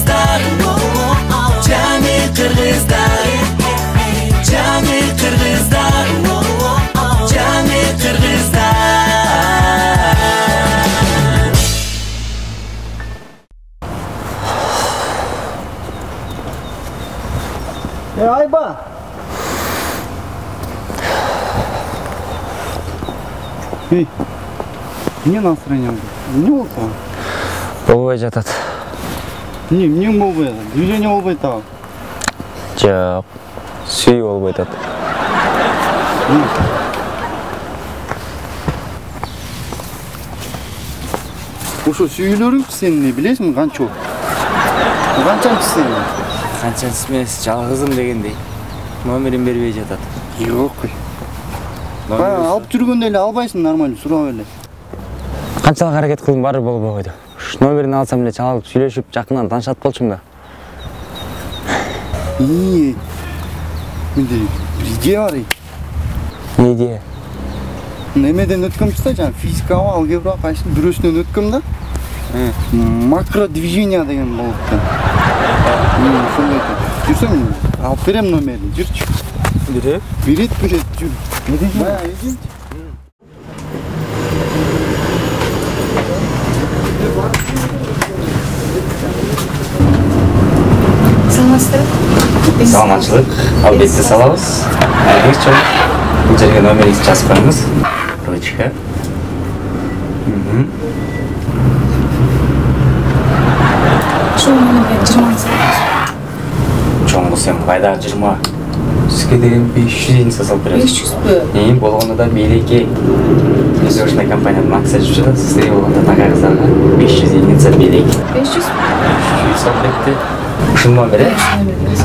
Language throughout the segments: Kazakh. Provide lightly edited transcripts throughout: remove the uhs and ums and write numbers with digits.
kırgızlar, Cami kırgızlar, Cami kırgızlar, Cami kırgızlar. Ayba. Hey. Niye настроение? Не oldu? Болбой жатат. Не болбой? Движение болбой тау. Жок. Сүй болбой жатат. Ошо сүйүлөрүң сен не билесиң канча? Канчанчы сен? Канчанчы эмес, жалгызым дегендей. Номерин бербей жатат. Жок. Алып жүргөндө эле албайсың, нормально сурап эле. Канчалык аракет кылдым, баары болбой койду. Номерин алсам эле чалып сүйлөшүп, жакындан таанышат болчумун да. Менде идея бар. Не идея? Немеден өткөмчү да, жана физикага, алгебра кайсы бирөөсүнөн өткөм да. Макродвижение деген болуп экен. Ошондой экен. Жүрсөң, алып берем номерин, жүрчү. Берет? Берет, жүр. Бая, иди. Саламатчылык. Албетте салабыз. Айыңыз чоң. Бул жерге номериңизди жазып коюңуз. Ручка. Ошол номерге 20 салабыз. Чоң болсо эми кайдагы 20? Сизге деген 500 салып беребиз. 500бү? Болгондо да бийликке өзүнүн компаниянын акция жүрүп жатат. Сизге болгондо такай кыздарга 500 единица бийлик. 500 салып берди. Ушул номер,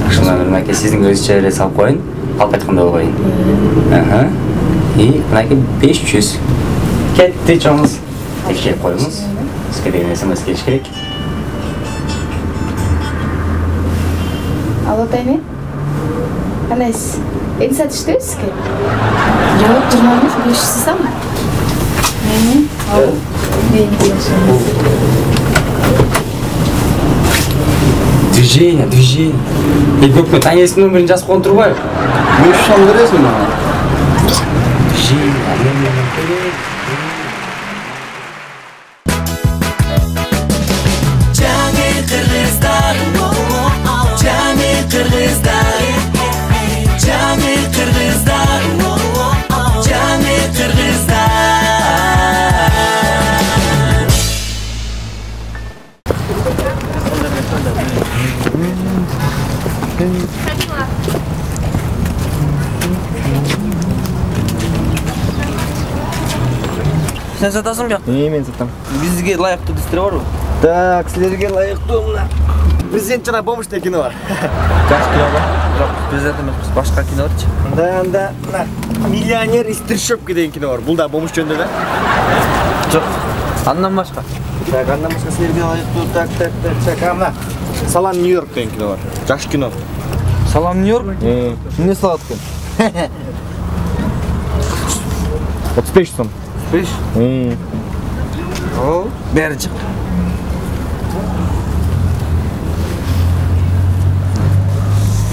ушул номер аке сиздин өзүчө эле салып коюн, калп айткандай болбойн. И мынакей 500. Кетти чоңуз. Текшерип коюңуз. Сизге деген СМС келиш керек. Алло, Тайми? Кандайсыз? Эки саат иштебизби? Жок, 500 салма. Движение. Көпкө таңертең номерин жазып коюп турбайбы? 500 сом бересиң мага. Cami kırgızlar, Cami kırgızlar, Cami kırgızlar, Cami kırgızlar. Sen satarsın mı? Men сатам. Bizge layıklı distire var mı? Так, силерге ылайыктуу мына президент жана помощный кино бар. Kaç kilo var? Yok, президент emesmiz. Başka kino var hiç. Анда мына миллионер из трущобки деген кино бар. Бул да помощь жөнүндө да. Yok. Andan başka. Так, андан башка силерге ылайыктуу так. Мына Салам Нью-Йорк деген кино бар. Жакшы кино. Salam New York. Ne saat gün? 35 сом. 5. O, beri çık.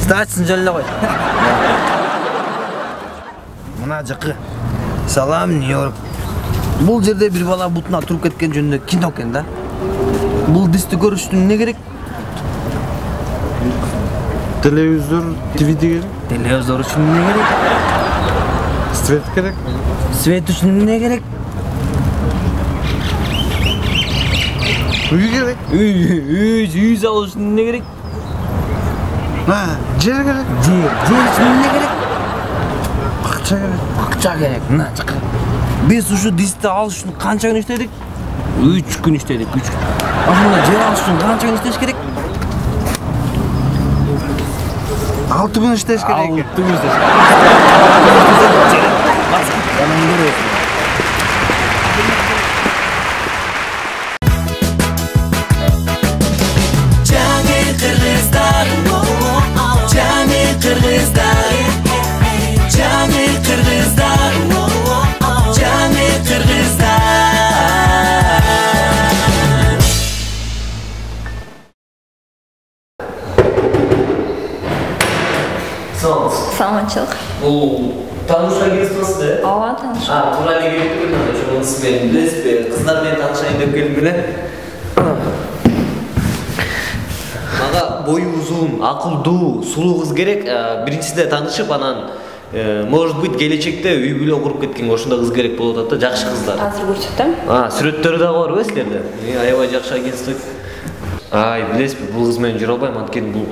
Staçsın jönle koy. Mına jıkı. Salam New York. Bul жерде bir bala butuna turup ketken jönündө kino eken da. Bul disти көрүш üstün ne gerek? Televizor, DVD керек. Televizor üçün ne gerek? Свет керек. Свет üçün ne gerek? Үй керек. Үй салу үшін ne gerek? Жер керек. Жер üçün ne gerek? Акча керек. Акча керек. Мына жака. Biz uşu disти alış üçün kança gün işledik? 3 gün işledik, 3 gün. Aslında жер alış üçün kança gün işledik gerek? 6 gün işleş керек. 6 gün işledik. Cami kırgızlar, Cami kırgızlar, Cami kırgızlar, Cami kırgızlar. Саламатчылык. Бул таанышуу агентствосы да? Ооба, тааныш. Туура эле келип келдим. Ошонусу менен билесизби? Кыздар менен таанышайын деп келдим эле. Мага бою узун, акылдуу, сулуу кыз керек. Биринчисинде таанышып, анан может быть келечекте үй бүлө куруп кеткенге ошондой кыз керек болуп атат да, жакшы кыздар. Азыр көрсөтөм. Сүрөттөрү дагы барбы силерде? Аябай жакшы агентство. Ай, билесизби, бул кыз менен жүрө албайм, анткени бул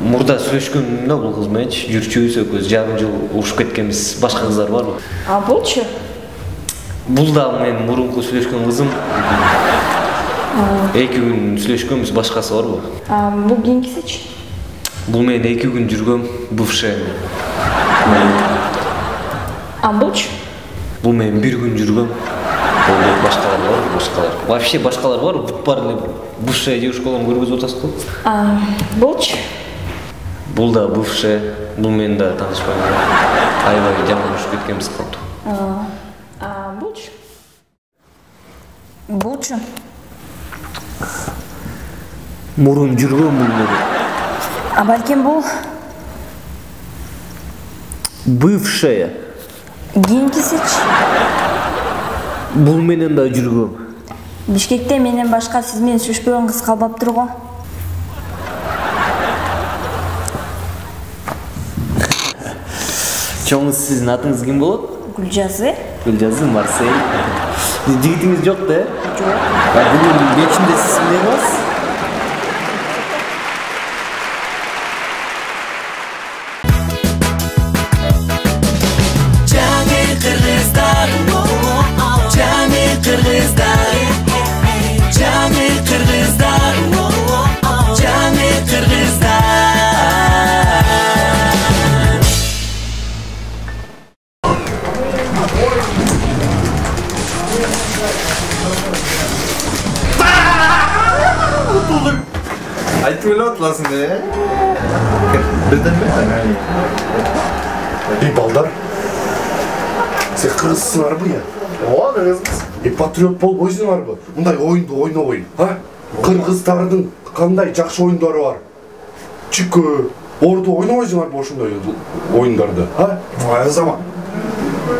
мурда сүйлөшкөм да бул кыз мененчи, жүрчүбүз экөөбүз, жарым жыл урушуп кеткенбиз. Башка кыздар барбы? Булчу? Бул да менин мурунку сүйлөшкөн кызым. 2 күн сүйлөшкөнбүз, башкасы барбы? Бул кийинкисичи? Бул менен 2 күн жүргөм, бывшая. Булчу? Бул менен 1 күн жүргөм. Башкалар барбы? Башкалар. Вообще башкалар барбы? Бүт бар эле бывшая девушкаларын көргөзүп атасыз го? Булчу? Бул да бывшая. Бул менен да таанышпайм. Аябай жаманышып кеткенбиз калду. Булчу? Булчу? Мурун жүргөн бул менен. Балким бул? Бывшая. Кийинкисичи? Бул менен да жүргөм. Бишкекте менен башка сиз менен сүйлөшпөгөн кыз калбаптыр го. Чоңуз сиздин атыңыз ким болот? Гүлжазы? Гүлжазы Марсель. Жигитиңиз жок да? Жок. Бүгүн кечинде сиз эмне кыласыз? Айтып эле атыласың да. Бирден бер. Балдар. Сен кыргызсыңарбы я? Ооба, кыргызбыз. Патриот болуп ойсуңарбы? Мындай оюнду ойнобойн, а? Кыргыздардын кандай жакшы оюндары бар? Чүкө, орду ойнобойсуңарбы ошондой оюндарды, а? Заман.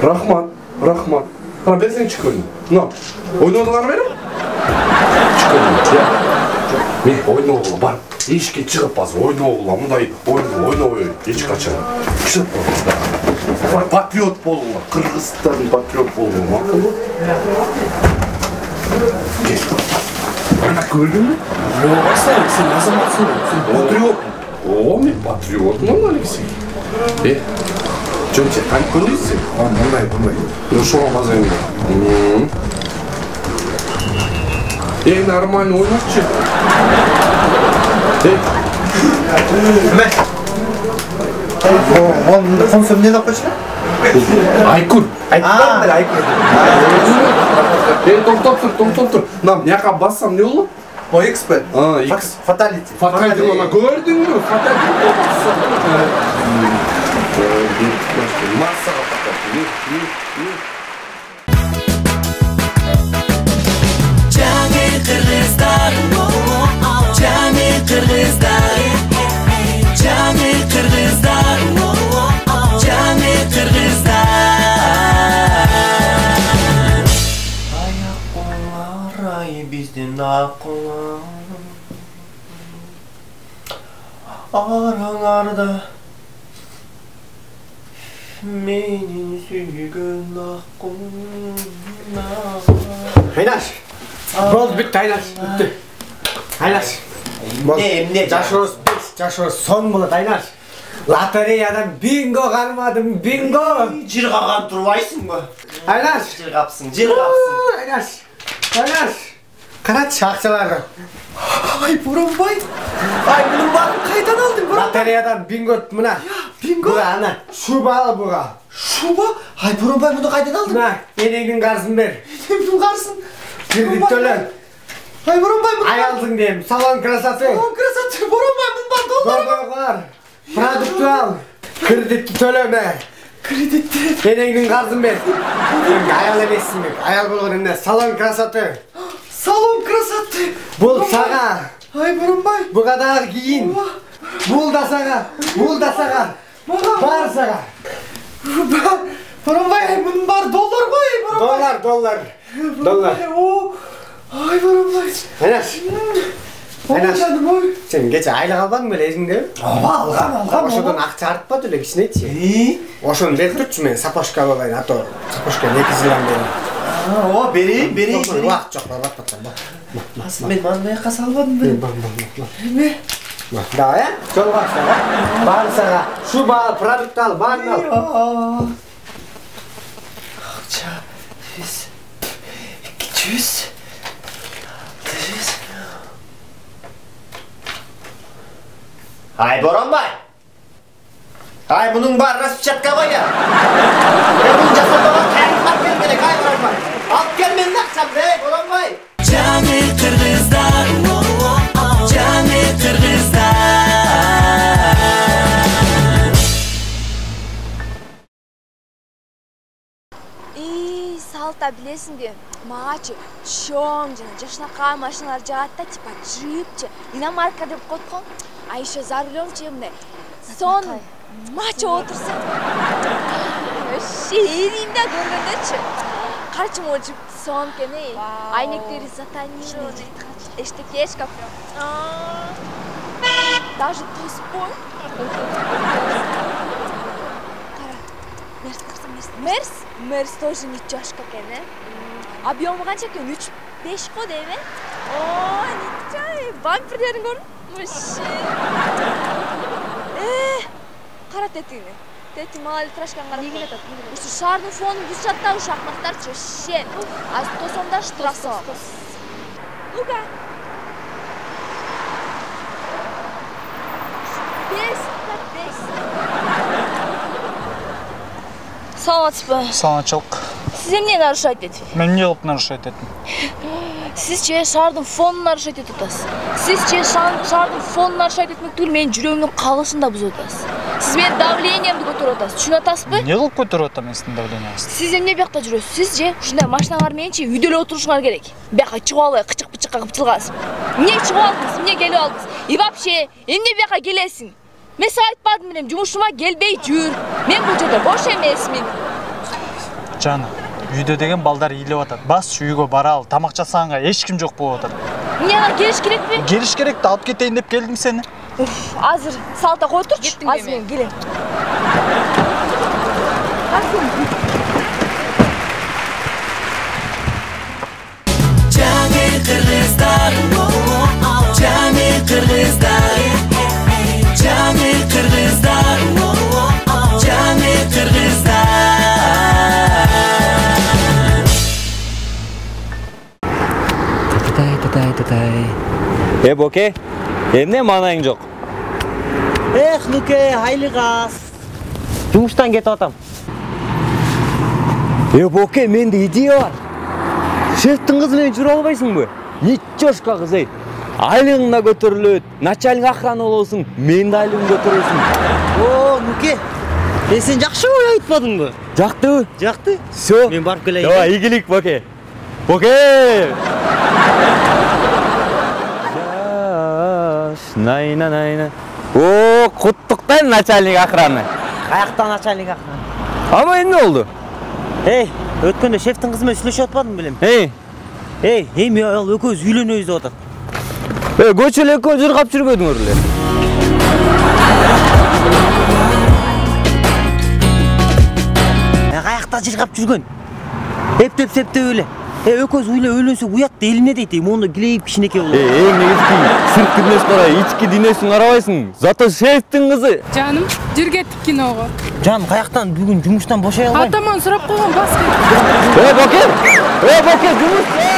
Рахмат, рахмат. Ана берсең чүкөнү. Мына, ойнодуңар берем? Чүкөнү, я. Мен ойногула бар. Эшикке чыгып базы ойногула, мындай оюнду ойнобой эч качан. Чыгып базы. Патриот болуңар, кыргыздардын патриот болуңар, макулбу? Ана көрдүңбү? Жок, сен азаматсың. Сен Патриот. О, мен патриотмун, Алексей. Жөн сен танып көрдүңсүң? мындай. Ошого маза эмне? Нормально ойнакчы. Мында консом эмне деп койчу? Айкүн. Айкүн. Токтоп тур. Мына мыяка бассам эмне болот? X-пе? X. Фаталити. Фаталити ана көрдүңбү? Фаталити. Массага фаталити. Kırgızlar, Cami Kırgızlar, Cami Kırgızlar, Cami Kırgızlar. Ayaklar ay bizden aklar, aralarda menin süygün aklar. Haynaş. Болды бүт Айнаш, бүттү. Айнаш. Эмне? Жашоос сон болот Айнаш. Лотереядан бинго кармадым, бинго. Жыргаган турбайсыңбы? Айнаш. Жыргапсың. Айнаш. Карачы акчаларды. Ай, Буранбай. Ай, мунун баарын кайдан алдың, Буранбай? Лотереядан бинго мына. Бинго? Буга ана, шубалы буга. Шуба? Ай, Буранбай, муну кайдан алдың? Мына, энеңдин карызын бер. Эмнин карсын? Кредит төлө. Ай, Буранбай, мун Аялдың дейм, салон красоты. Салон красоты, Буранбай, мун бар доллар. Бар. Продукты ал. Кредитти төлөмө. Кредитти. Энеңдин карызын бер. Аял эмессиң, аял болгон эмне? Салон красоты. Салон красоты. Бул сага. Ай, Буранбай. Буга дагы кийин. Bul da sana. Var sana. Boronbay, bunun var dollar koy. Dollar. Ay Boronbay. Enes. Enes. Sen geç aylık almadın mı esingde? Algan. Oşodan akça artmadı öyle kişine içi. Oşonu ver tutçu men sapoşka babayın ato. Sapoşka ne kızılan benim. O beri. Vakt çok bak. Ben manmaya kasalmadım ben. Ne? Daha ya? Çok başla bak. Var sana. Şu bağ produkt al, bağını al. Akça. 100. 200. 600. Hay Boronbay. Hay bunun var raspçatka koy ya. Ya bunu casada bak kayıtmak gelmedi hay Boronbay. Alt gelmedi akşam be Boronbay. Cani Kırgızlar, Cani Kırgızlar. Салта билесиң бе? Магачы чоң жана жашынакай машиналар жаат да типа джипчи, иномарка деп коет го. А еще за рулёмчи мындай сон мача отурса. Вообще эримде көргөндөчү. Карчы могу джип сон экен эй. Айнектери затонированы. Эштекешка прям. Даже туспой. Мерс тоже ничашка экен, объёму канча экен? 3-5 го дейм, Ой, ничай, бамперлерин көрдүң? Вообще. Кара тетигине. Тети мали трашкан карап. Неге атат? Ушу шаардын фонун бузушат да ушу акмактарчы вообще. А тосомда штраф. Ну-ка. 5. Саламатсызбы? Саламатчылык. Сиз эмне нарушать этип? Мен эмне кылып нарушать этим? Сизче шаардын фонун нарушать этип атасыз. Сизче шаардын фонун нарушать этмек түгүл менин жүрөгүмдүн калышын да бузуп атасыз. Сиз менин давлениемди көтөрүп атасыз. Түшүнүп атасызбы? Эмне кылып көтөрүп атам мен сиздин давлениеңизди? Сиз эмне биякта жүрөсүз? Сиз же ушундай машиналар мененчи үйдө эле отурушуңар керек. Бияка чыгып албай кычык-пычыкка кыпчылгасыз. Эмне чыгып алдыңыз? Эмне келип алдыңыз? И вообще, эмне бияка келесиң? Мен сага айтпадым белем, жумушума келбей жүр. Мен бул жерде бош эмесмин. Жаным, үйдө деген балдар ыйлап атат. Басчы үйгө баралы, тамак жасаганга эч ким жок болуп атат. Эмне ага келиш керекпи? Келиш керек да, алып кетейин деп келдим сени. Азыр салта кой турчу. Азыр мен келем. Cani Kırgızlar, Cani Kırgızlar, Cani Kırgızlar, Cani Kırgızlar. Tatay. Boke, emne manayың жок? Luke, hayliğaz. Jumuştan ketip atam. Boke, mende ideya var. Şeftin kızı menен жүрө албайсыңбы? Ничошка кыз ey. Айлыгың да көтөрүлөт, начальник охрана болосуң, менин да айлыгым көтөрөсүң. О, Nuke. Sen жакшы ой айтпадыңбы? Жактыбы? Жакты. Всё. Мен барып келейин. Давай, ийгилик, Боке. Боке! Найна. О, куттуктайм начальник охрана. Каяктан начальник охрана? Ама эмне болду? Эй, өткөндө шефтин кызы менен сүйлөшүп атпадым белем. Эй, эми ал экөөбүз үйлөнөбүз деп атат. Көчө эле экөө жыргап жүрбөдүңөр эле. Каякта жыргап жүргөн? Эптеп эле. Экөөбүз үйлөнсөк уят да элине дейт. Мону килейип кичинекей болот. Эң негизги сырткы дүнөсүн карабай, ички дүнөсүн карабайсың. Зато шефтин кызы. Жаным, жүр кеттик киного. Жаным, каяктан бүгүн жумуштан бошой албайм. Атаман сурап койгон бас. Боке, жумуш.